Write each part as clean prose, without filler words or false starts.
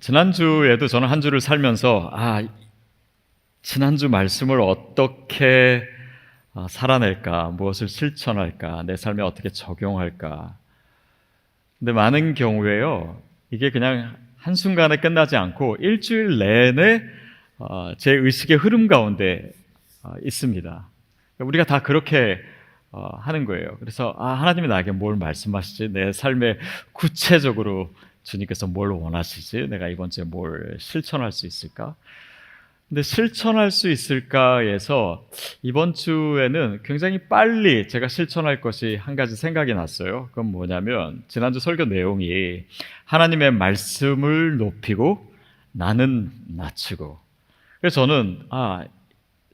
지난주에도 저는 한 주를 살면서 지난주 말씀을 어떻게 살아낼까, 무엇을 실천할까, 내 삶에 어떻게 적용할까. 근데 많은 경우에요, 이게 그냥 한순간에 끝나지 않고 일주일 내내 제 의식의 흐름 가운데 있습니다. 우리가 다 그렇게 하는 거예요. 그래서 하나님이 나에게 뭘 말씀하시지? 내 삶에 구체적으로 주님께서 뭘 원하시지? 내가 이번 주에 뭘 실천할 수 있을까? 근데 실천할 수 있을까에서 이번 주에는 굉장히 빨리 제가 실천할 것이 한 가지 생각이 났어요. 그건 뭐냐면 지난주 설교 내용이 하나님의 말씀을 높이고 나는 낮추고, 그래서 저는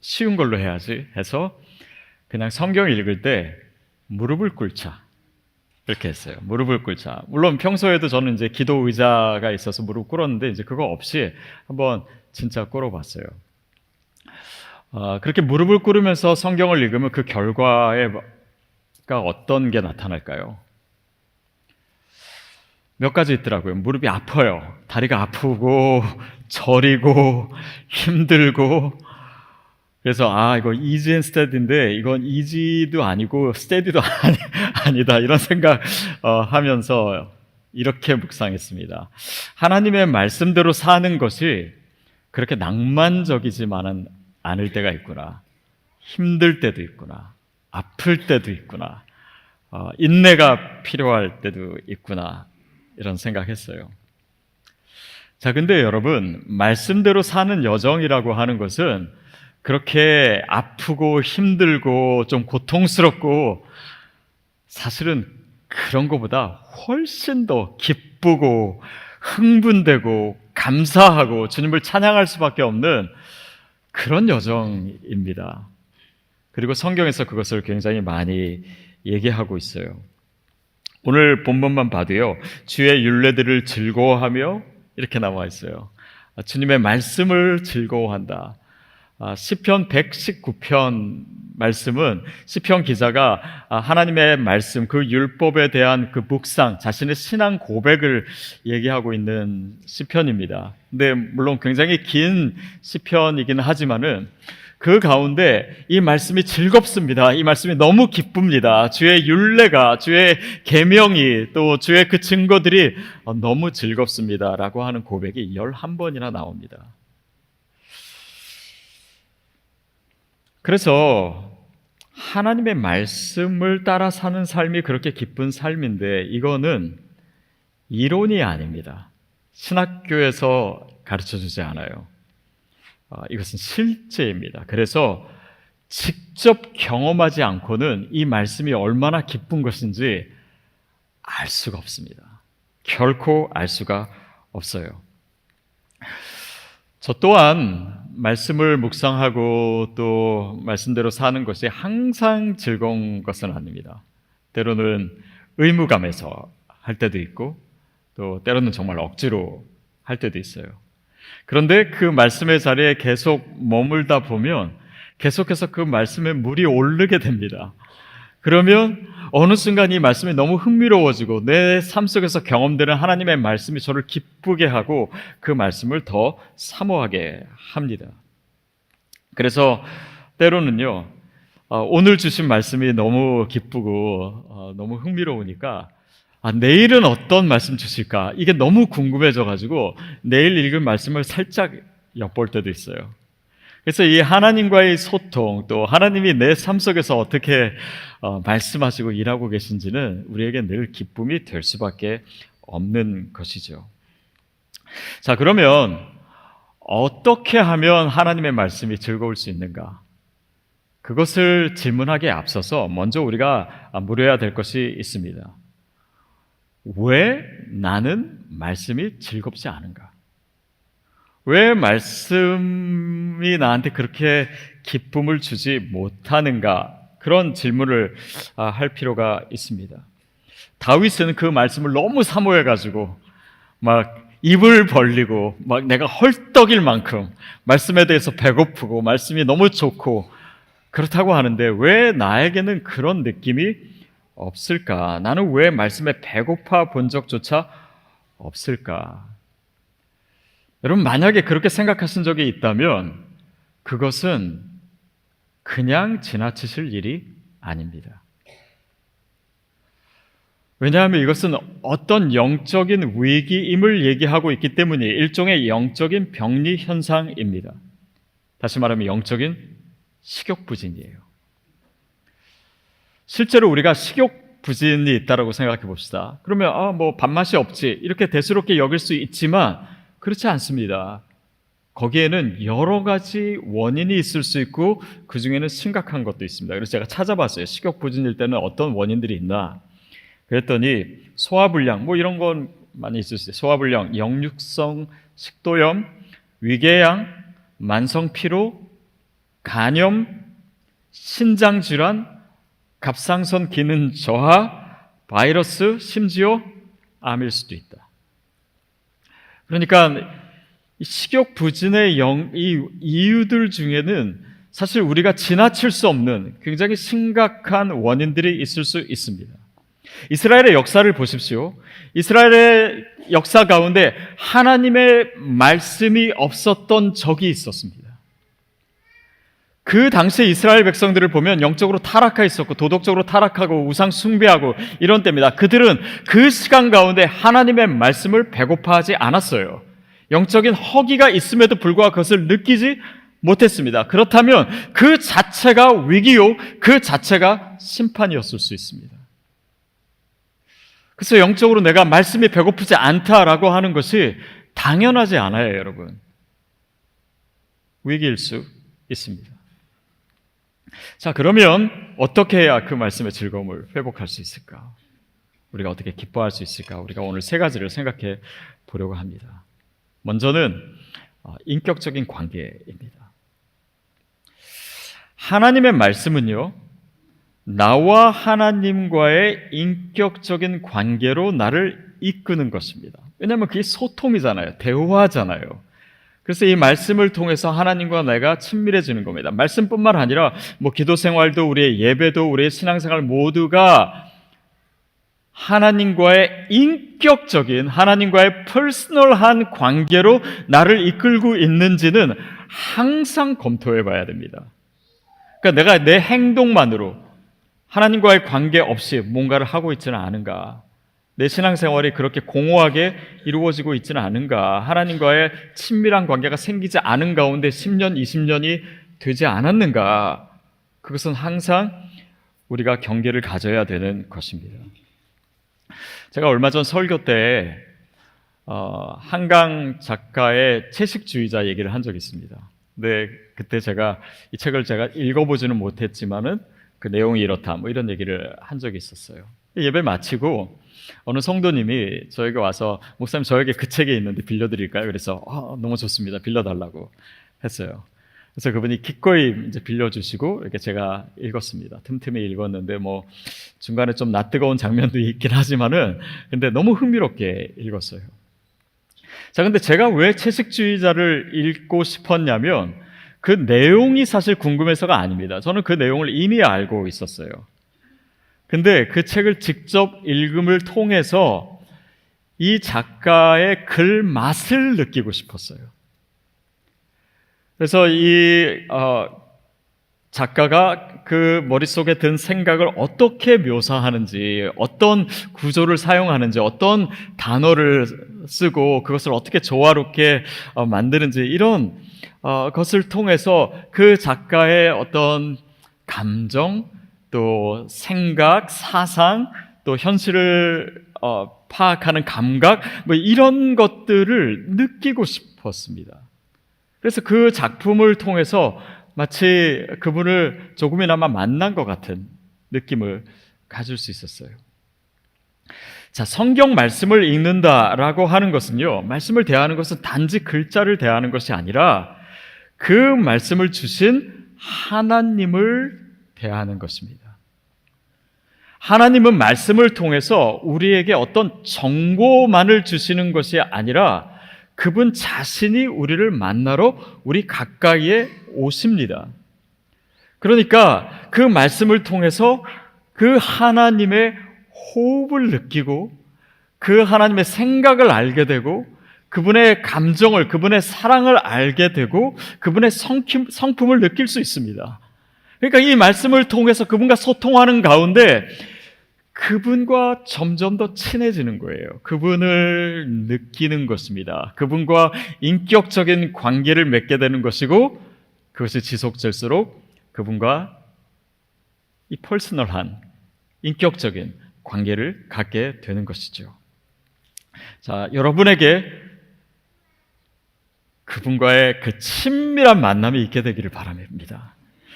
쉬운 걸로 해야지 해서 그냥 성경 읽을 때 무릎을 꿇자 이렇게 했어요. 무릎을 꿇자. 물론 평소에도 저는 이제 기도 의자가 있어서 무릎 꿇었는데 이제 그거 없이 한번 진짜 꿇어봤어요. 그렇게 무릎을 꿇으면서 성경을 읽으면 그 결과가 어떤 게 나타날까요? 몇 가지 있더라고요. 무릎이 아파요. 다리가 아프고 저리고 힘들고. 그래서 이거 easy and steady인데 이건 easy도 아니고 steady도 아니다 이런 생각 하면서 이렇게 묵상했습니다. 하나님의 말씀대로 사는 것이 그렇게 낭만적이지만은 않을 때가 있구나. 힘들 때도 있구나. 아플 때도 있구나. 인내가 필요할 때도 있구나. 이런 생각했어요. 자, 근데 여러분, 말씀대로 사는 여정이라고 하는 것은 그렇게 아프고 힘들고 좀 고통스럽고 사실은 그런 것보다 훨씬 더 기쁘고 흥분되고 감사하고 주님을 찬양할 수밖에 없는 그런 여정입니다. 그리고 성경에서 그것을 굉장히 많이 얘기하고 있어요. 오늘 본문만 봐도요, 주의 율례들을 즐거워하며 이렇게 나와 있어요. 주님의 말씀을 즐거워한다. 시편 119편 말씀은 시편 기자가 하나님의 말씀, 그 율법에 대한 그 묵상, 자신의 신앙 고백을 얘기하고 있는 시편입니다. 근데 물론 굉장히 긴 시편이긴 하지만은 그 가운데 이 말씀이 즐겁습니다. 이 말씀이 너무 기쁩니다. 주의 율례가, 주의 계명이, 또 주의 그 증거들이 너무 즐겁습니다라고 하는 고백이 11번이나 나옵니다. 그래서 하나님의 말씀을 따라 사는 삶이 그렇게 기쁜 삶인데 이거는 이론이 아닙니다. 신학교에서 가르쳐주지 않아요. 이것은 실제입니다. 그래서 직접 경험하지 않고는 이 말씀이 얼마나 기쁜 것인지 알 수가 없습니다. 결코 알 수가 없어요. 저 또한 말씀을 묵상하고 또 말씀대로 사는 것이 항상 즐거운 것은 아닙니다. 때로는 의무감에서 할 때도 있고 또 때로는 정말 억지로 할 때도 있어요. 그런데 그 말씀의 자리에 계속 머물다 보면 계속해서 그 말씀에 물이 오르게 됩니다. 그러면 어느 순간 이 말씀이 너무 흥미로워지고 내 삶 속에서 경험되는 하나님의 말씀이 저를 기쁘게 하고 그 말씀을 더 사모하게 합니다. 그래서 때로는요, 오늘 주신 말씀이 너무 기쁘고 너무 흥미로우니까 내일은 어떤 말씀 주실까? 이게 너무 궁금해져가지고 내일 읽은 말씀을 살짝 엿볼 때도 있어요. 그래서 이 하나님과의 소통, 또 하나님이 내 삶 속에서 어떻게 말씀하시고 일하고 계신지는 우리에게 늘 기쁨이 될 수밖에 없는 것이죠. 자, 그러면 어떻게 하면 하나님의 말씀이 즐거울 수 있는가? 그것을 질문하기에 앞서서 먼저 우리가 물어야 될 것이 있습니다. 왜 나는 말씀이 즐겁지 않은가? 왜 말씀이 나한테 그렇게 기쁨을 주지 못하는가? 그런 질문을 할 필요가 있습니다. 다윗은 그 말씀을 너무 사모해가지고 막 입을 벌리고 막 내가 헐떡일 만큼 말씀에 대해서 배고프고 말씀이 너무 좋고 그렇다고 하는데 왜 나에게는 그런 느낌이 없을까? 나는 왜 말씀에 배고파 본 적조차 없을까? 여러분, 만약에 그렇게 생각하신 적이 있다면 그것은 그냥 지나치실 일이 아닙니다. 왜냐하면 이것은 어떤 영적인 위기임을 얘기하고 있기 때문에 일종의 영적인 병리 현상입니다. 다시 말하면 영적인 식욕부진이에요. 실제로 우리가 식욕부진이 있다고 생각해 봅시다. 그러면 뭐 밥맛이 없지 이렇게 대수롭게 여길 수 있지만 그렇지 않습니다. 거기에는 여러 가지 원인이 있을 수 있고 그 중에는 심각한 것도 있습니다. 그래서 제가 찾아봤어요. 식욕부진일 때는 어떤 원인들이 있나. 그랬더니 소화불량 뭐 이런 건 많이 있을 수 있어요. 소화불량, 역류성 식도염, 위궤양, 만성피로, 간염, 신장질환, 갑상선 기능 저하, 바이러스, 심지어 암일 수도 있다. 그러니까 식욕 부진의 이 이유들 중에는 사실 우리가 지나칠 수 없는 굉장히 심각한 원인들이 있을 수 있습니다. 이스라엘의 역사를 보십시오. 이스라엘의 역사 가운데 하나님의 말씀이 없었던 적이 있었습니다. 그 당시에 이스라엘 백성들을 보면 영적으로 타락해 있었고 도덕적으로 타락하고 우상 숭배하고 이런 때입니다. 그들은 그 시간 가운데 하나님의 말씀을 배고파하지 않았어요. 영적인 허기가 있음에도 불구하고 그것을 느끼지 못했습니다. 그렇다면 그 자체가 위기요, 그 자체가 심판이었을 수 있습니다. 그래서 영적으로 내가 말씀이 배고프지 않다라고 하는 것이 당연하지 않아요, 여러분. 위기일 수 있습니다. 자, 그러면 어떻게 해야 그 말씀의 즐거움을 회복할 수 있을까? 우리가 어떻게 기뻐할 수 있을까? 우리가 오늘 세 가지를 생각해 보려고 합니다. 먼저는 인격적인 관계입니다. 하나님의 말씀은요, 나와 하나님과의 인격적인 관계로 나를 이끄는 것입니다. 왜냐하면 그게 소통이잖아요. 대화잖아요. 그래서 이 말씀을 통해서 하나님과 내가 친밀해지는 겁니다. 말씀뿐만 아니라 뭐 기도 생활도 우리의 예배도 우리의 신앙생활 모두가 하나님과의 인격적인 하나님과의 퍼스널한 관계로 나를 이끌고 있는지는 항상 검토해 봐야 됩니다. 그러니까 내가 내 행동만으로 하나님과의 관계 없이 뭔가를 하고 있지는 않은가? 내 신앙생활이 그렇게 공허하게 이루어지고 있지는 않은가? 하나님과의 친밀한 관계가 생기지 않은 가운데 10년, 20년이 되지 않았는가? 그것은 항상 우리가 경계를 가져야 되는 것입니다. 제가 얼마 전 설교 때 한강 작가의 채식주의자 얘기를 한 적이 있습니다. 근데 그때 이 책을 읽어보지는 못했지만은 그 내용이 이렇다 뭐 이런 얘기를 한 적이 있었어요. 예배 마치고 어느 성도님이 저에게 와서 목사님 저에게 그 책이 있는데 빌려드릴까요? 그래서 너무 좋습니다. 빌려달라고 했어요. 그래서 그분이 기꺼이 이제 빌려주시고 이렇게 제가 읽었습니다. 틈틈이 읽었는데 뭐 중간에 좀 낯뜨거운 장면도 있긴 하지만은 근데 너무 흥미롭게 읽었어요. 자, 근데 제가 왜 채식주의자를 읽고 싶었냐면 그 내용이 사실 궁금해서가 아닙니다. 저는 그 내용을 이미 알고 있었어요. 근데 그 책을 직접 읽음을 통해서 이 작가의 글 맛을 느끼고 싶었어요. 그래서 이 작가가 그 머릿속에 든 생각을 어떻게 묘사하는지, 어떤 구조를 사용하는지, 어떤 단어를 쓰고 그것을 어떻게 조화롭게 만드는지 이런 것을 통해서 그 작가의 어떤 감정, 또 생각, 사상, 또 현실을 파악하는 감각, 뭐 이런 것들을 느끼고 싶었습니다. 그래서 그 작품을 통해서 마치 그분을 조금이나마 만난 것 같은 느낌을 가질 수 있었어요. 자, 성경 말씀을 읽는다라고 하는 것은요, 말씀을 대하는 것은 단지 글자를 대하는 것이 아니라 그 말씀을 주신 하나님을 대하는 것입니다. 하나님은 말씀을 통해서 우리에게 어떤 정보만을 주시는 것이 아니라 그분 자신이 우리를 만나러 우리 가까이에 오십니다. 그러니까 그 말씀을 통해서 그 하나님의 호흡을 느끼고 그 하나님의 생각을 알게 되고 그분의 감정을, 그분의 사랑을 알게 되고 그분의 성품을 느낄 수 있습니다. 그러니까 이 말씀을 통해서 그분과 소통하는 가운데 그분과 점점 더 친해지는 거예요. 그분을 느끼는 것입니다. 그분과 인격적인 관계를 맺게 되는 것이고, 그것이 지속될수록 그분과 이 퍼스널한 인격적인 관계를 갖게 되는 것이죠. 자, 여러분에게 그분과의 그 친밀한 만남이 있게 되기를 바랍니다.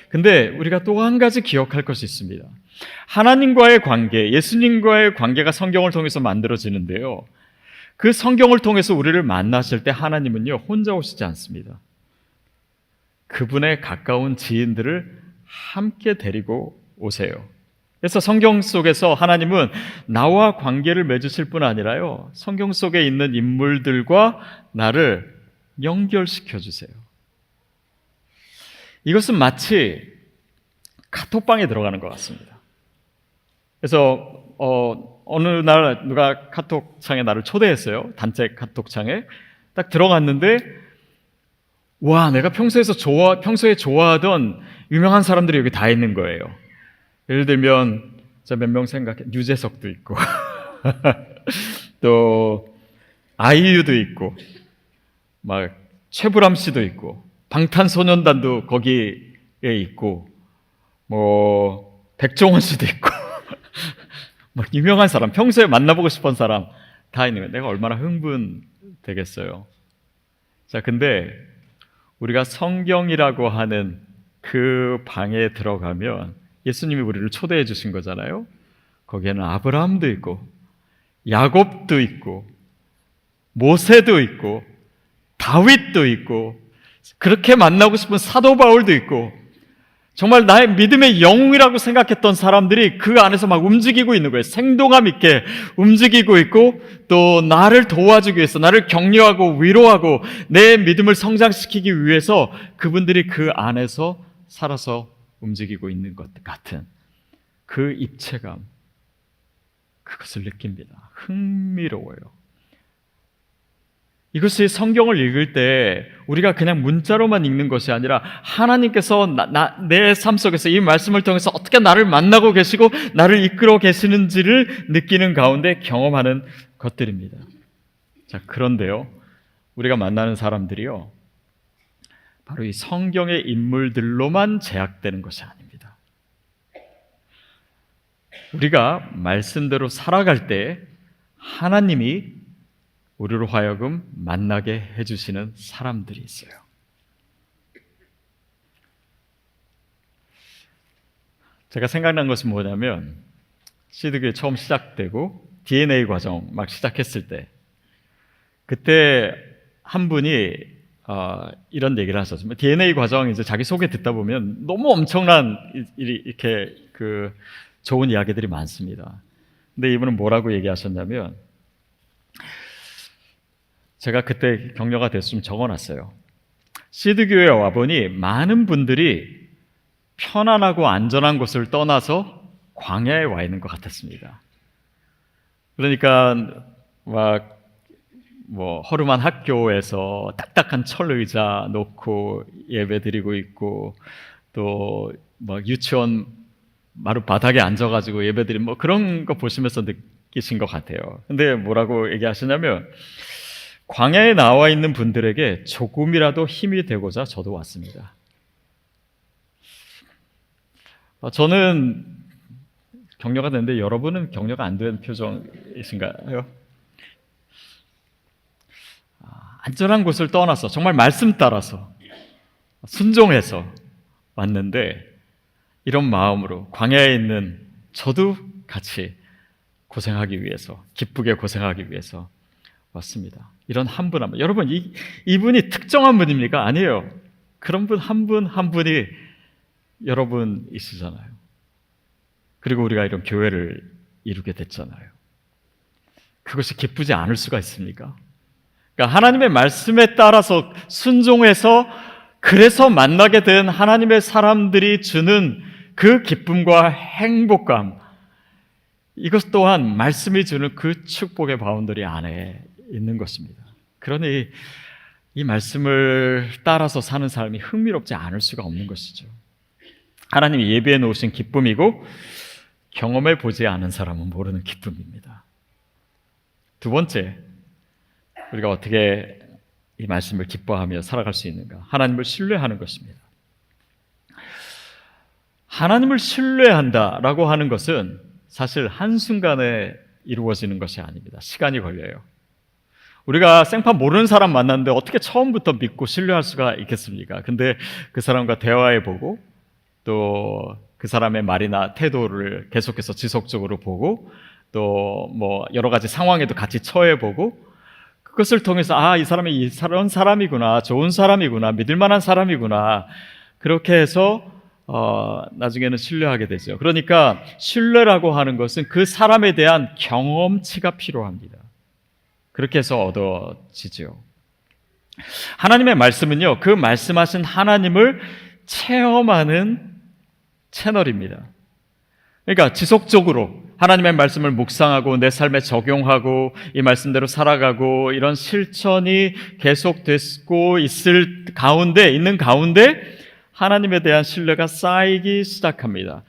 근데 우리가 또 한 가지 기억할 것이 있습니다. 하나님과의 관계, 예수님과의 관계가 성경을 통해서 만들어지는데요. 그 성경을 통해서 우리를 만나실 때 하나님은요, 혼자 오시지 않습니다. 그분의 가까운 지인들을 함께 데리고 오세요. 그래서 성경 속에서 하나님은 나와 관계를 맺으실 뿐 아니라요, 성경 속에 있는 인물들과 나를 연결시켜 주세요. 이것은 마치 카톡방에 들어가는 것 같습니다. 그래서 어느 날 누가 카톡창에 나를 초대했어요. 단체 카톡창에 딱 들어갔는데, 와, 내가 평소에 좋아하던 유명한 사람들이 여기 다 있는 거예요. 예를 들면 저 몇 명 생각해, 유재석도 있고 또 아이유도 있고, 막 최불암 씨도 있고, 방탄소년단도 거기에 있고, 뭐 백종원 씨도 있고 막 유명한 사람, 평소에 만나보고 싶은 사람 다 있는 거예요. 내가 얼마나 흥분되겠어요. 자, 근데 우리가 성경이라고 하는 그 방에 들어가면 예수님이 우리를 초대해 주신 거잖아요. 거기에는 아브라함도 있고 야곱도 있고 모세도 있고 다윗도 있고, 그렇게 만나고 싶은 사도 바울도 있고, 정말 나의 믿음의 영웅이라고 생각했던 사람들이 그 안에서 막 움직이고 있는 거예요. 생동감 있게 움직이고 있고, 또 나를 도와주기 위해서, 나를 격려하고 위로하고 내 믿음을 성장시키기 위해서 그분들이 그 안에서 살아서 움직이고 있는 것 같은 그 입체감, 그것을 느낍니다. 흥미로워요. 이것이 성경을 읽을 때 우리가 그냥 문자로만 읽는 것이 아니라 하나님께서 내 삶 속에서 이 말씀을 통해서 어떻게 나를 만나고 계시고 나를 이끌어 계시는지를 느끼는 가운데 경험하는 것들입니다. 자, 그런데요, 우리가 만나는 사람들이요, 바로 이 성경의 인물들로만 제약되는 것이 아닙니다. 우리가 말씀대로 살아갈 때 하나님이 우리로 하여금 만나게 해주시는 사람들이 있어요. 제가 생각난 것은 뭐냐면, 시드교회 처음 시작되고 DNA 과정 막 시작했을 때, 그때 한 분이 이런 얘기를 하셨습니다. DNA 과정 이제 자기 소개 듣다 보면 너무 엄청난 이렇게 그 좋은 이야기들이 많습니다. 근데 이분은 뭐라고 얘기하셨냐면, 제가 그때 격려가 됐으면 적어놨어요. 시드교회에 와보니 많은 분들이 편안하고 안전한 곳을 떠나서 광야에 와 있는 것 같았습니다. 그러니까 막 허름한 학교에서 딱딱한 철 의자 놓고 예배 드리고 있고, 또 막 유치원 마루 바닥에 앉아가지고 예배 드리는 그런 거 보시면서 느끼신 것 같아요. 근데 뭐라고 얘기하시냐면, 광야에 나와 있는 분들에게 조금이라도 힘이 되고자 저도 왔습니다. 저는 격려가 되는데 여러분은 격려가 안 된 표정이신가요? 안전한 곳을 떠나서 정말 말씀 따라서 순종해서 왔는데, 이런 마음으로 광야에 있는 저도 같이 고생하기 위해서, 기쁘게 고생하기 위해서 왔습니다. 이런 한 분 한 분. 여러분, 이분이 특정한 분입니까? 아니에요. 그런 분 한 분 한 분이 여러분이시잖아요. 그리고 우리가 이런 교회를 이루게 됐잖아요. 그것이 기쁘지 않을 수가 있습니까? 그러니까 하나님의 말씀에 따라서 순종해서, 그래서 만나게 된 하나님의 사람들이 주는 그 기쁨과 행복감, 이것 또한 말씀이 주는 그 축복의 바운더리 안에 있는 것입니다. 그러니 이 말씀을 따라서 사는 삶이 흥미롭지 않을 수가 없는 것이죠. 하나님이 예비해 놓으신 기쁨이고 경험해 보지 않은 사람은 모르는 기쁨입니다. 두 번째, 우리가 어떻게 이 말씀을 기뻐하며 살아갈 수 있는가? 하나님을 신뢰하는 것입니다. 하나님을 신뢰한다라고 하는 것은 사실 한순간에 이루어지는 것이 아닙니다. 시간이 걸려요. 우리가 생판 모르는 사람 만났는데 어떻게 처음부터 믿고 신뢰할 수가 있겠습니까? 근데 그 사람과 대화해보고 또 그 사람의 말이나 태도를 계속해서 지속적으로 보고 또 뭐 여러 가지 상황에도 같이 처해보고 그것을 통해서 이 사람이 이런 사람이구나, 좋은 사람이구나, 믿을 만한 사람이구나, 그렇게 해서 나중에는 신뢰하게 되죠. 그러니까 신뢰라고 하는 것은 그 사람에 대한 경험치가 필요합니다. 그렇게 해서 얻어지죠. 하나님의 말씀은요, 그 말씀하신 하나님을 체험하는 채널입니다. 그러니까 지속적으로 하나님의 말씀을 묵상하고 내 삶에 적용하고 이 말씀대로 살아가고 이런 실천이 계속되고 있는 가운데 하나님에 대한 신뢰가 쌓이기 시작합니다.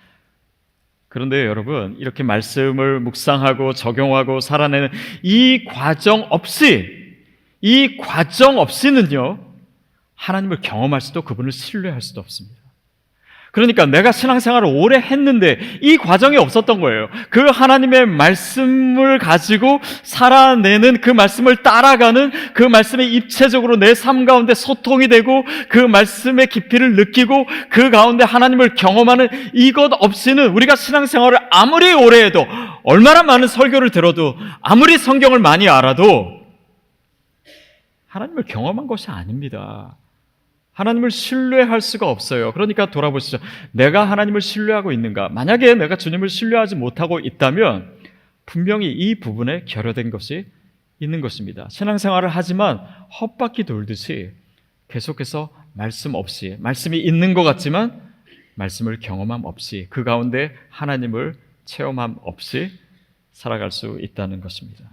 그런데 여러분, 이렇게 말씀을 묵상하고 적용하고 살아내는 이 과정 없이는요, 하나님을 경험할 수도 그분을 신뢰할 수도 없습니다. 그러니까 내가 신앙생활을 오래 했는데 이 과정이 없었던 거예요. 그 하나님의 말씀을 가지고 살아내는, 그 말씀을 따라가는, 그 말씀에 입체적으로 내 삶 가운데 소통이 되고 그 말씀의 깊이를 느끼고 그 가운데 하나님을 경험하는 이것 없이는 우리가 신앙생활을 아무리 오래 해도, 얼마나 많은 설교를 들어도, 아무리 성경을 많이 알아도 하나님을 경험한 것이 아닙니다. 하나님을 신뢰할 수가 없어요. 그러니까 돌아보시죠. 내가 하나님을 신뢰하고 있는가? 만약에 내가 주님을 신뢰하지 못하고 있다면 분명히 이 부분에 결여된 것이 있는 것입니다. 신앙생활을 하지만 헛바퀴 돌듯이 계속해서 말씀 없이, 말씀이 있는 것 같지만 말씀을 경험함 없이, 그 가운데 하나님을 체험함 없이 살아갈 수 있다는 것입니다.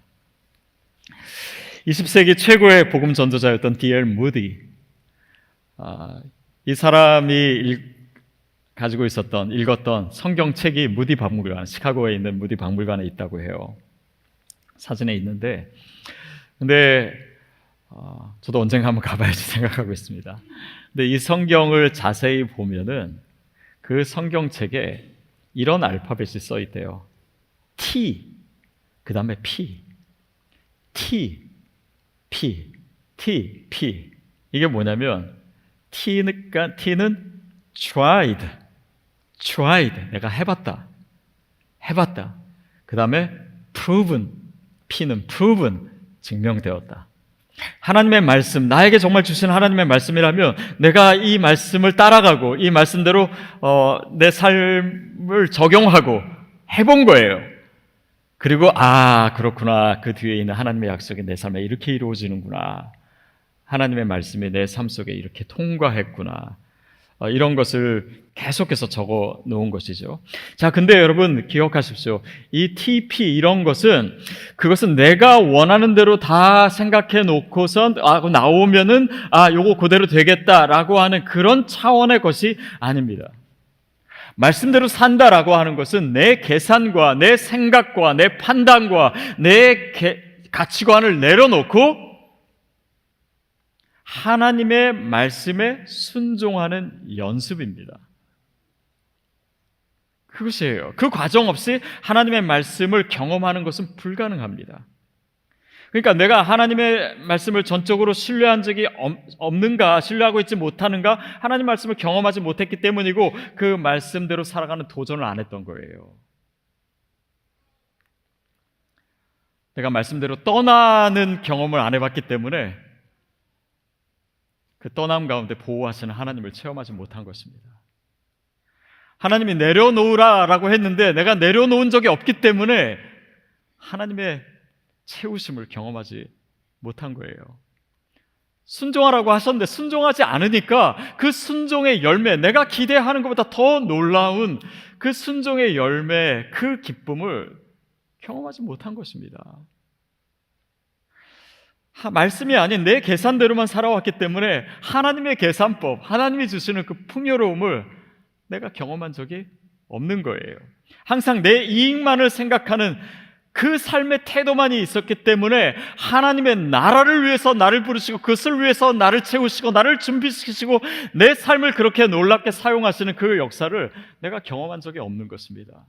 20세기 최고의 복음 전도자였던 D.L. 무디, 이 사람이 읽었던 성경책이 무디 박물관, 시카고에 있는 무디 박물관에 있다고 해요. 사진에 있는데, 근데 저도 언젠가 한번 가봐야지 생각하고 있습니다. 근데 이 성경을 자세히 보면은 그 성경책에 이런 알파벳이 써 있대요. T, 그 다음에 P, T, P, T, P. 이게 뭐냐면 T는 tried, 내가 해봤다. 그 다음에 proven, P는 proven, 증명되었다. 하나님의 말씀, 나에게 정말 주신 하나님의 말씀이라면 내가 이 말씀을 따라가고 이 말씀대로 내 삶을 적용하고 해본 거예요. 그리고 그렇구나, 그 뒤에 있는 하나님의 약속이 내 삶에 이렇게 이루어지는구나, 하나님의 말씀이 내 삶 속에 이렇게 통과했구나, 이런 것을 계속해서 적어 놓은 것이죠. 자, 근데 여러분 기억하십시오. 이 TP 이런 것은, 그것은 내가 원하는 대로 다 생각해 놓고선 나오면은 요거 그대로 되겠다라고 하는 그런 차원의 것이 아닙니다. 말씀대로 산다라고 하는 것은 내 계산과 내 생각과 내 판단과 내 가치관을 내려놓고 하나님의 말씀에 순종하는 연습입니다. 그것이에요. 그 과정 없이 하나님의 말씀을 경험하는 것은 불가능합니다. 그러니까 내가 하나님의 말씀을 전적으로 신뢰한 적이 없는가, 신뢰하고 있지 못하는가, 하나님 말씀을 경험하지 못했기 때문이고 그 말씀대로 살아가는 도전을 안 했던 거예요. 내가 말씀대로 떠나는 경험을 안 해봤기 때문에 그 떠남 가운데 보호하시는 하나님을 체험하지 못한 것입니다. 하나님이 내려놓으라라고 했는데 내가 내려놓은 적이 없기 때문에 하나님의 채우심을 경험하지 못한 거예요. 순종하라고 하셨는데 순종하지 않으니까 그 순종의 열매, 내가 기대하는 것보다 더 놀라운 그 순종의 열매, 그 기쁨을 경험하지 못한 것입니다. 말씀이 아닌 내 계산대로만 살아왔기 때문에 하나님의 계산법, 하나님이 주시는 그 풍요로움을 내가 경험한 적이 없는 거예요. 항상 내 이익만을 생각하는 그 삶의 태도만이 있었기 때문에 하나님의 나라를 위해서 나를 부르시고 그것을 위해서 나를 채우시고 나를 준비시키시고 내 삶을 그렇게 놀랍게 사용하시는 그 역사를 내가 경험한 적이 없는 것입니다.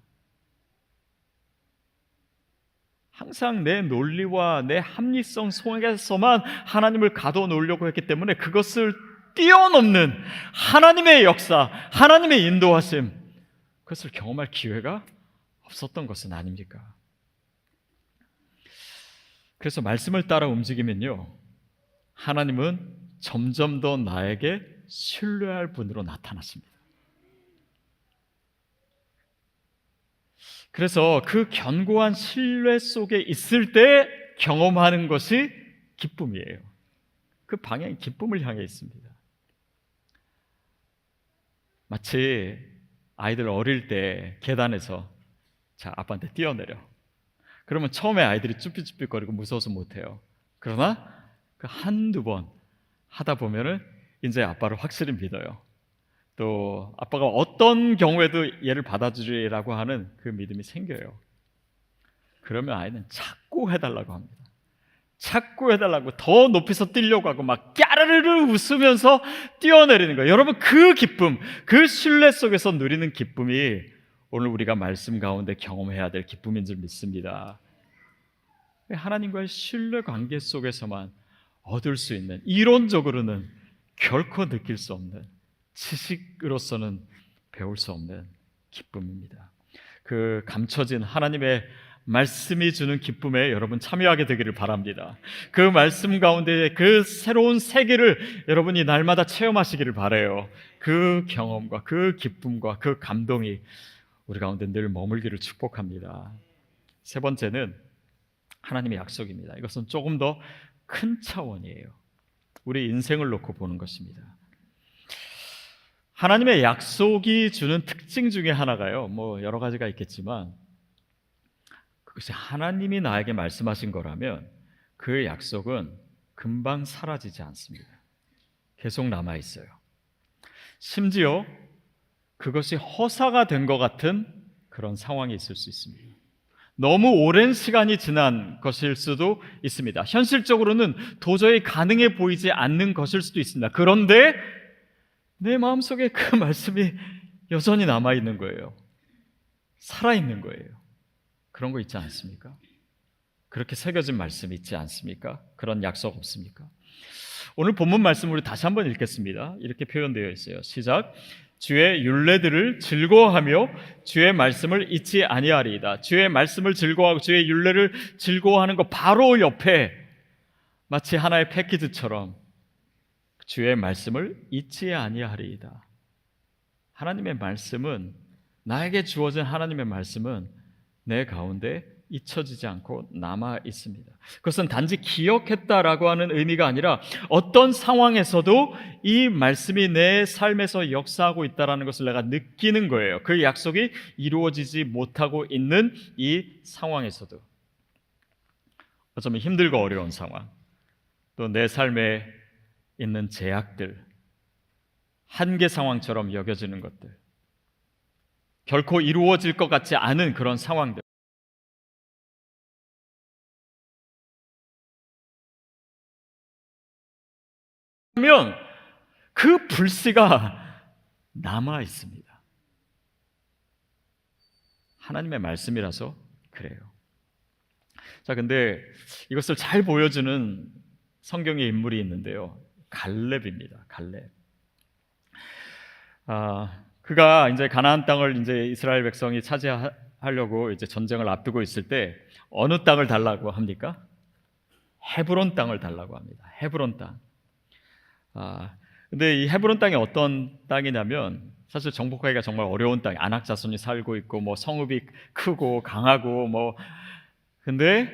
항상 내 논리와 내 합리성 속에서만 하나님을 가둬놓으려고 했기 때문에 그것을 뛰어넘는 하나님의 역사, 하나님의 인도하심, 그것을 경험할 기회가 없었던 것은 아닙니까? 그래서 말씀을 따라 움직이면요, 하나님은 점점 더 나에게 신뢰할 분으로 나타났습니다. 그래서 그 견고한 신뢰 속에 있을 때 경험하는 것이 기쁨이에요. 그 방향이 기쁨을 향해 있습니다. 마치 아이들 어릴 때 계단에서 자, 아빠한테 뛰어내려. 그러면 처음에 아이들이 쭈삣쭈삣거리고 무서워서 못해요. 그러나 그 한두 번 하다 보면은 이제 아빠를 확실히 믿어요. 또 아빠가 어떤 경우에도 얘를 받아주리라고 하는 그 믿음이 생겨요. 그러면 아이는 자꾸 해달라고 합니다. 자꾸 해달라고 더 높이서 뛰려고 하고 막 까르르르 웃으면서 뛰어내리는 거예요. 여러분, 그 기쁨, 그 신뢰 속에서 누리는 기쁨이 오늘 우리가 말씀 가운데 경험해야 될 기쁨인 줄 믿습니다. 하나님과의 신뢰 관계 속에서만 얻을 수 있는, 이론적으로는 결코 느낄 수 없는, 지식으로서는 배울 수 없는 기쁨입니다. 그 감춰진 하나님의 말씀이 주는 기쁨에 여러분 참여하게 되기를 바랍니다. 그 말씀 가운데 그 새로운 세계를 여러분이 날마다 체험하시기를 바라요. 그 경험과 그 기쁨과 그 감동이 우리 가운데 늘 머물기를 축복합니다. 세 번째는 하나님의 약속입니다. 이것은 조금 더 큰 차원이에요. 우리 인생을 놓고 보는 것입니다. 하나님의 약속이 주는 특징 중에 하나가요, 뭐 여러 가지가 있겠지만 그것이 하나님이 나에게 말씀하신 거라면 그 약속은 금방 사라지지 않습니다. 계속 남아있어요. 심지어 그것이 허사가 된 것 같은 그런 상황이 있을 수 있습니다. 너무 오랜 시간이 지난 것일 수도 있습니다. 현실적으로는 도저히 가능해 보이지 않는 것일 수도 있습니다. 그런데 내 마음속에 그 말씀이 여전히 남아있는 거예요. 살아있는 거예요. 그런 거 있지 않습니까? 그렇게 새겨진 말씀 있지 않습니까? 그런 약속 없습니까? 오늘 본문 말씀 우리 다시 한번 읽겠습니다. 이렇게 표현되어 있어요. 시작. 주의 율례들을 즐거워하며 주의 말씀을 잊지 아니하리이다. 주의 말씀을 즐거워하고 주의 율례를 즐거워하는 거 바로 옆에 마치 하나의 패키지처럼 주의 말씀을 잊지 아니하리이다. 하나님의 말씀은, 나에게 주어진 하나님의 말씀은 내 가운데 잊혀지지 않고 남아 있습니다. 그것은 단지 기억했다라고 하는 의미가 아니라 어떤 상황에서도 이 말씀이 내 삶에서 역사하고 있다라는 것을 내가 느끼는 거예요. 그 약속이 이루어지지 못하고 있는 이 상황에서도, 어쩌면 힘들고 어려운 상황, 또 내 삶에 있는 제약들, 한계 상황처럼 여겨지는 것들, 결코 이루어질 것 같지 않은 그런 상황들, 그러면 그 불씨가 남아 있습니다. 하나님의 말씀이라서 그래요. 자, 근데 이것을 잘 보여주는 성경의 인물이 있는데요. 갈렙입니다. 갈렙. 그가 이제 가나안 땅을 이제 이스라엘 백성이 차지하려고 이제 전쟁을 앞두고 있을 때 어느 땅을 달라고 합니까? 헤브론 땅을 달라고 합니다. 헤브론 땅. 근데 이 헤브론 땅이 어떤 땅이냐면 사실 정복하기가 정말 어려운 땅이, 아낙 자손이 살고 있고 뭐 성읍이 크고 강하고 뭐, 근데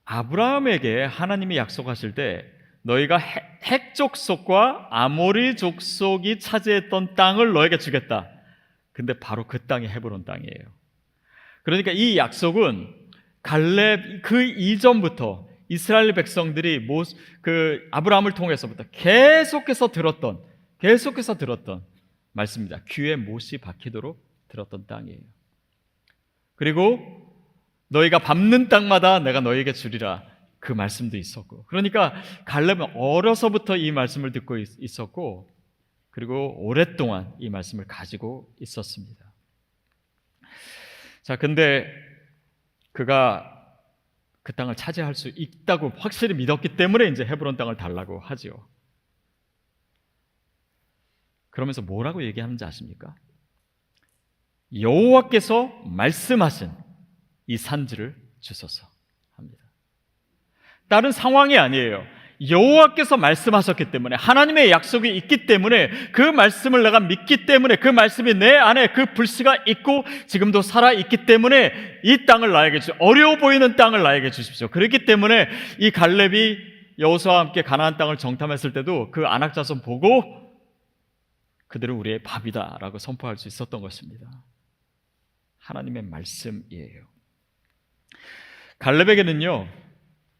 아브라함에게 하나님이 약속하실 때 너희가 헷 족속과 아모리 족속이 차지했던 땅을 너에게 주겠다. 근데 바로 그 땅이 헤브론 땅이에요. 그러니까 이 약속은 갈렙 그 이전부터 이스라엘 백성들이 아브라함을 통해서부터 계속해서 들었던 말씀입니다. 귀에 못이 박히도록 들었던 땅이에요. 그리고 너희가 밟는 땅마다 내가 너희에게 주리라, 그 말씀도 있었고, 그러니까 갈렙은 어려서부터 이 말씀을 듣고 있었고, 그리고 오랫동안 이 말씀을 가지고 있었습니다. 자, 근데 그가 그 땅을 차지할 수 있다고 확실히 믿었기 때문에 이제 헤브론 땅을 달라고 하지요. 그러면서 뭐라고 얘기하는지 아십니까? 여호와께서 말씀하신 이 산지를 주소서 합니다. 다른 상황이 아니에요. 여호와께서 말씀하셨기 때문에, 하나님의 약속이 있기 때문에, 그 말씀을 내가 믿기 때문에, 그 말씀이 내 안에 그 불씨가 있고 지금도 살아있기 때문에 이 땅을 나에게 주십시오. 어려워 보이는 땅을 나에게 주십시오. 그렇기 때문에 이 갈렙이 여호수아와 함께 가나안 땅을 정탐했을 때도 그 아낙 자손 보고 그들은 우리의 밥이다 라고 선포할 수 있었던 것입니다. 하나님의 말씀이에요. 갈렙에게는요,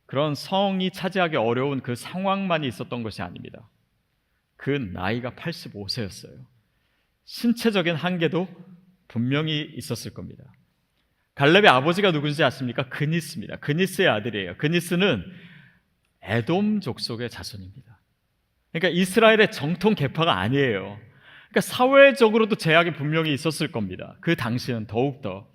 그런 성이 차지하기 어려운 그 상황만이 있었던 것이 아닙니다. 그 나이가 85세였어요. 신체적인 한계도 분명히 있었을 겁니다. 갈렙의 아버지가 누군지 아십니까? 그니스입니다. 그니스의 아들이에요. 그니스는 에돔 족속의 자손입니다. 그러니까 이스라엘의 정통 계파가 아니에요. 그러니까 사회적으로도 제약이 분명히 있었을 겁니다. 그 당시는 더욱더.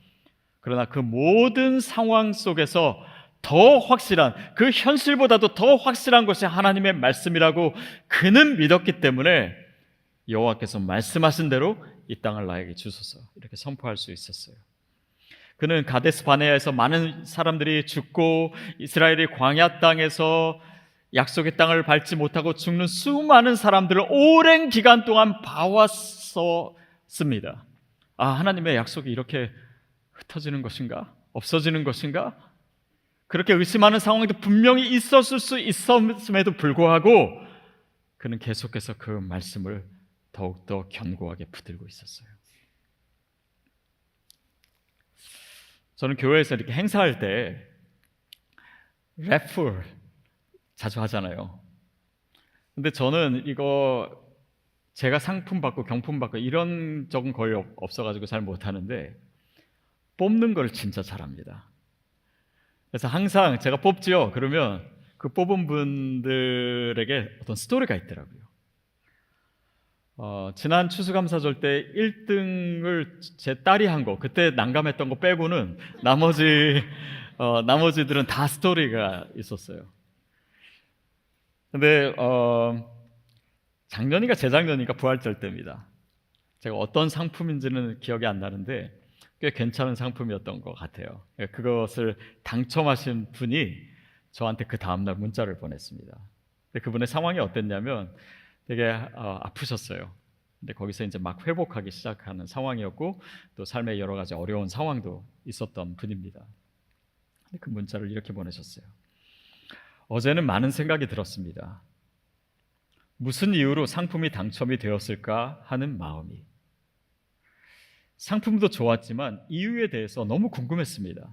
그러나 그 모든 상황 속에서 더 확실한, 그 현실보다도 더 확실한 것이 하나님의 말씀이라고 그는 믿었기 때문에 여호와께서 말씀하신 대로 이 땅을 나에게 주소서 이렇게 선포할 수 있었어요. 그는 가데스 바네아에서 많은 사람들이 죽고 이스라엘이 광야 땅에서 약속의 땅을 밟지 못하고 죽는 수많은 사람들을 오랜 기간 동안 봐왔었습니다. 아, 하나님의 약속이 이렇게 흩어지는 것인가? 없어지는 것인가? 그렇게 의심하는 상황도 분명히 있었을 수 있음에도 불구하고 그는 계속해서 그 말씀을 더욱더 견고하게 붙들고 있었어요. 저는 교회에서 이렇게 행사할 때 래플 자주 하잖아요. 근데 저는 이거 제가 상품 받고 경품 받고 이런 적은 거의 없어가지고 잘 못하는데 뽑는 걸 진짜 잘합니다. 그래서 항상 제가 뽑지요. 그러면 그 뽑은 분들에게 어떤 스토리가 있더라고요. 지난 추수감사절 때 1등을 제 딸이 한 거, 그때 난감했던 거 빼고는 나머지들은 다 스토리가 있었어요. 근데 작년인가 재작년인가 부활절 때입니다. 제가 어떤 상품인지는 기억이 안 나는데 꽤 괜찮은 상품이었던 것 같아요. 그것을 당첨하신 분이 저한테 그 다음날 문자를 보냈습니다. 근데 그분의 상황이 어땠냐면 되게 아프셨어요. 근데 거기서 이제 막 회복하기 시작하는 상황이었고 또 삶의 여러 가지 어려운 상황도 있었던 분입니다. 근데 그 문자를 이렇게 보내셨어요. 어제는 많은 생각이 들었습니다. 무슨 이유로 상품이 당첨이 되었을까 하는 마음이. 상품도 좋았지만 이유에 대해서 너무 궁금했습니다.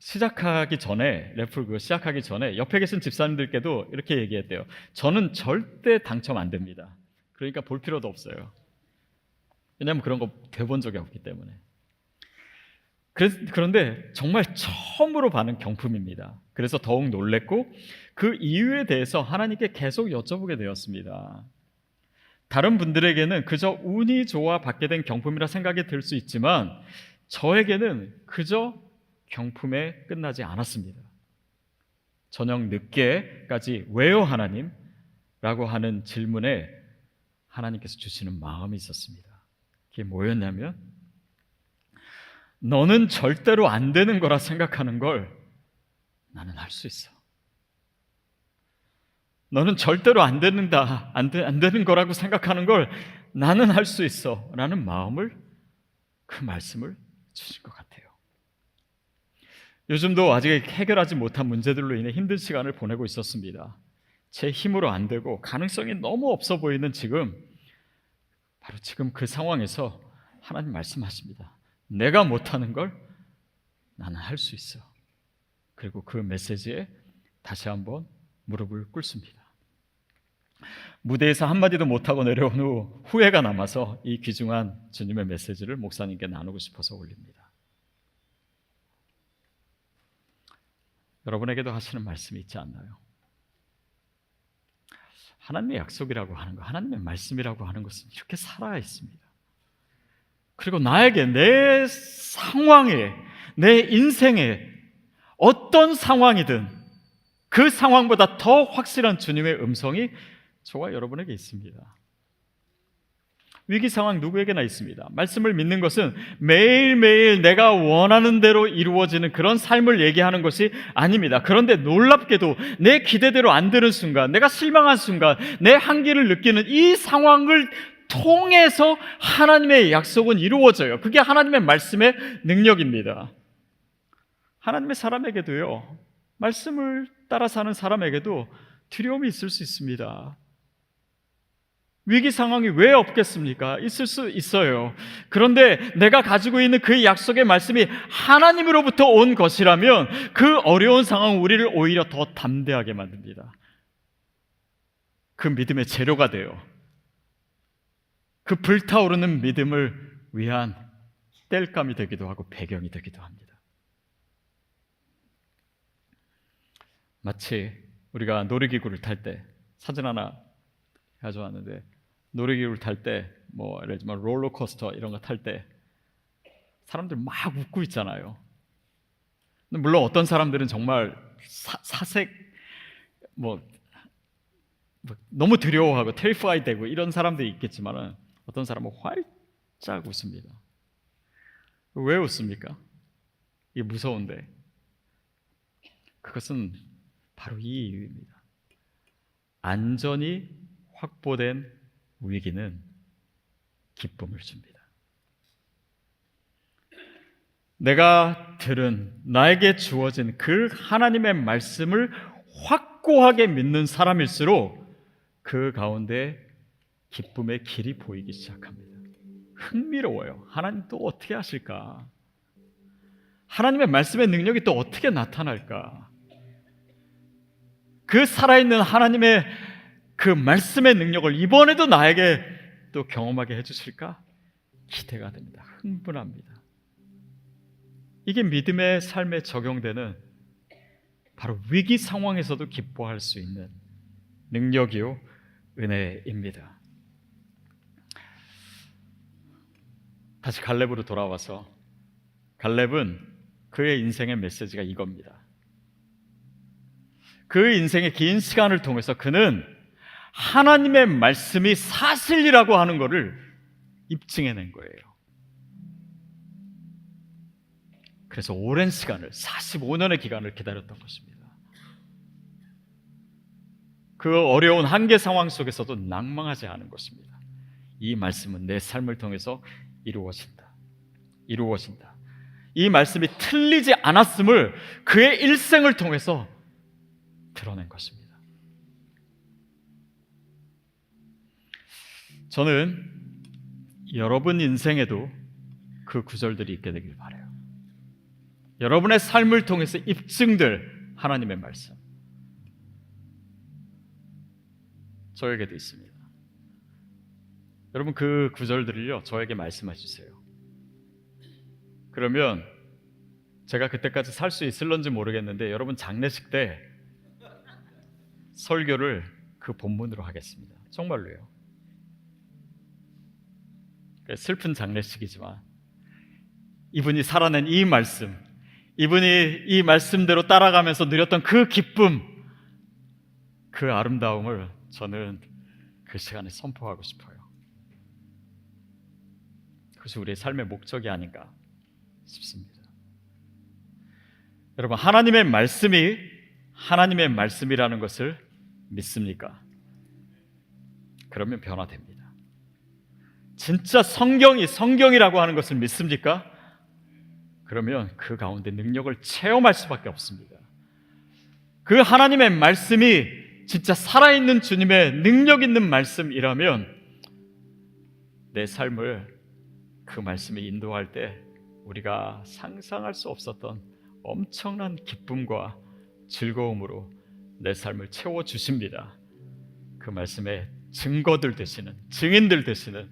시작하기 전에, 래플 그거 시작하기 전에 옆에 계신 집사님들께도 이렇게 얘기했대요. 저는 절대 당첨 안 됩니다. 그러니까 볼 필요도 없어요. 왜냐하면 그런 거 돼본 적이 없기 때문에. 그런데 정말 처음으로 받는 경품입니다. 그래서 더욱 놀랬고 그 이유에 대해서 하나님께 계속 여쭤보게 되었습니다. 다른 분들에게는 그저 운이 좋아 받게 된 경품이라 생각이 들 수 있지만 저에게는 그저 경품에 끝나지 않았습니다. 저녁 늦게까지 왜요 하나님? 라고 하는 질문에 하나님께서 주시는 마음이 있었습니다. 그게 뭐였냐면 너는 절대로 안 되는 거라 생각하는 걸 나는 할 수 있어. 너는 절대로 안 되는 거라고 생각하는 걸 나는 할 수 있어 라는 마음을, 그 말씀을 주신 것 같아요. 요즘도 아직 해결하지 못한 문제들로 인해 힘든 시간을 보내고 있었습니다. 제 힘으로 안 되고 가능성이 너무 없어 보이는 지금, 바로 지금 그 상황에서 하나님 말씀하십니다. 내가 못하는 걸 나는 할 수 있어. 그리고 그 메시지에 다시 한번 무릎을 꿇습니다. 무대에서 한마디도 못하고 내려온 후 후회가 남아서 이 귀중한 주님의 메시지를 목사님께 나누고 싶어서 올립니다. 여러분에게도 하시는 말씀이 있지 않나요? 하나님의 약속이라고 하는 것, 하나님의 말씀이라고 하는 것은 이렇게 살아 있습니다. 그리고 나에게 내 상황에, 내 인생에 어떤 상황이든 그 상황보다 더 확실한 주님의 음성이 저와 여러분에게 있습니다. 위기 상황 누구에게나 있습니다. 말씀을 믿는 것은 매일매일 내가 원하는 대로 이루어지는 그런 삶을 얘기하는 것이 아닙니다. 그런데 놀랍게도 내 기대대로 안 되는 순간, 내가 실망한 순간, 내 한계를 느끼는 이 상황을 통해서 하나님의 약속은 이루어져요. 그게 하나님의 말씀의 능력입니다. 하나님의 사람에게도요, 말씀을 따라 사는 사람에게도 두려움이 있을 수 있습니다. 위기 상황이 왜 없겠습니까? 있을 수 있어요. 그런데 내가 가지고 있는 그 약속의 말씀이 하나님으로부터 온 것이라면 그 어려운 상황은 우리를 오히려 더 담대하게 만듭니다. 그 믿음의 재료가 돼요. 그 불타오르는 믿음을 위한 땔감이 되기도 하고 배경이 되기도 합니다. 마치 우리가 놀이기구를 탈 때, 사진 하나 가져왔는데, 놀이기구를 탈 때 예를 들면 롤러코스터 이런 거 탈 때 사람들 막 웃고 있잖아요. 물론 어떤 사람들은 정말 사색 너무 두려워하고 테리파이 되고 이런 사람들이 있겠지만 어떤 사람은 활짝 웃습니다. 왜 웃습니까? 이게 무서운데. 그것은 바로 이 이유입니다. 안전이 확보된 위기는 기쁨을 줍니다. 내가 들은, 나에게 주어진 그 하나님의 말씀을 확고하게 믿는 사람일수록 그 가운데 기쁨의 길이 보이기 시작합니다. 흥미로워요. 하나님 또 어떻게 하실까? 하나님의 말씀의 능력이 또 어떻게 나타날까? 그 살아있는 하나님의 그 말씀의 능력을 이번에도 나에게 또 경험하게 해주실까? 기대가 됩니다. 흥분합니다. 이게 믿음의 삶에 적용되는 바로 위기 상황에서도 기뻐할 수 있는 능력이요 은혜입니다. 다시 갈렙으로 돌아와서, 갈렙은 그의 인생의 메시지가 이겁니다. 그 인생의 긴 시간을 통해서 그는 하나님의 말씀이 사실이라고 하는 것을 입증해낸 거예요. 그래서 오랜 시간을, 45년의 기간을 기다렸던 것입니다. 그 어려운 한계 상황 속에서도 낭망하지 않은 것입니다. 이 말씀은 내 삶을 통해서 이루어진다. 이 말씀이 틀리지 않았음을 그의 일생을 통해서 드러낸 것입니다. 저는 여러분 인생에도 그 구절들이 있게 되길 바라요. 여러분의 삶을 통해서 입증될 하나님의 말씀, 저에게도 있습니다. 여러분 그 구절들을요 저에게 말씀해 주세요. 그러면 제가 그때까지 살 수 있을런지 모르겠는데 여러분 장례식 때 설교를 그 본문으로 하겠습니다. 정말로요. 슬픈 장례식이지만 이분이 살아낸 이 말씀, 이분이 이 말씀대로 따라가면서 누렸던 그 기쁨, 그 아름다움을 저는 그 시간에 선포하고 싶어요. 그것이 우리의 삶의 목적이 아닌가 싶습니다. 여러분, 하나님의 말씀이 하나님의 말씀이라는 것을 믿습니까? 그러면 변화됩니다. 진짜 성경이 성경이라고 하는 것을 믿습니까? 그러면 그 가운데 능력을 체험할 수밖에 없습니다. 그 하나님의 말씀이 진짜 살아있는 주님의 능력 있는 말씀이라면 내 삶을 그 말씀이 인도할 때 우리가 상상할 수 없었던 엄청난 기쁨과 즐거움으로 내 삶을 채워주십니다. 그 말씀의 증거들 되시는, 증인들 되시는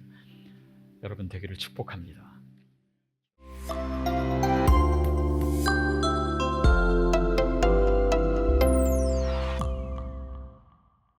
여러분 되기를 축복합니다.